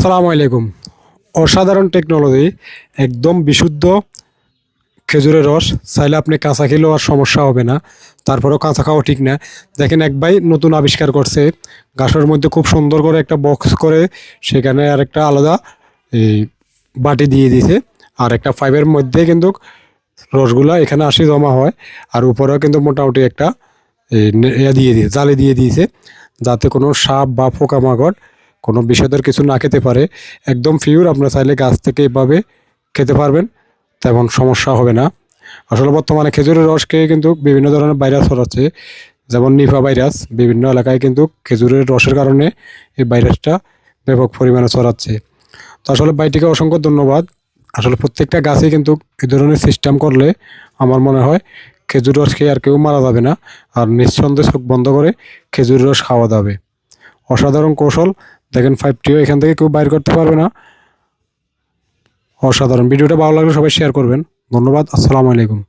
আসসালামু আলাইকুম। অসাধারণ টেকনোলজি, একদম বিশুদ্ধ খেজুরের রস। চাইলে আপনি কাঁচা খেলেও আর সমস্যা হবে না। তারপরেও কাঁচা খাওয়া ঠিক না। দেখেন এক ভাই নতুন আবিষ্কার করছে, গাছের মধ্যে খুব সুন্দর করে একটা বক্স করে সেখানে আর একটা আলাদা এই বাটি দিয়ে দিয়েছে। আর একটা পাইপের মধ্যে কিন্তু রসগুলা এখানে আসি জমা হয়। আর উপরেও কিন্তু মোটামুটি একটা দিয়ে দিয়ে জালি দিয়ে দিয়েছে, যাতে কোনো সাপ বা পোকামাকড় কোনো বিষধর কিছু না খেতে পারে। একদম পিওর, আপনারা চাইলে গাছ থেকে এভাবে খেতে পারবেন, তেমন সমস্যা হবে না। আসলে বর্তমানে খেজুরের রস খেয়ে কিন্তু বিভিন্ন ধরনের ভাইরাস ছড়াচ্ছে, যেমন নিপা ভাইরাস। বিভিন্ন এলাকায় কিন্তু খেজুরের রসের কারণে এই ভাইরাসটা ব্যাপক পরিমাণে ছড়াচ্ছে। তো আসলে ভাইটিকে অসংখ্য ধন্যবাদ। আসলে প্রত্যেকটা গাছে কিন্তু এই ধরনের সিস্টেম করলে আমার মনে হয় খেজুর রস খেয়ে আর কেউ মারা যাবে না, আর নিঃসন্দেহে চোখ বন্ধ করে খেজুর রস খাওয়া যাবে। অসাধারণ কৌশল। দেখেন পাইপটিও এখান থেকে কেউ বাইর করতে পারবে না। অসাধারণ। ভিডিওটা ভালো লাগলে সবাই শেয়ার করবেন। ধন্যবাদ। আসসালামু আলাইকুম।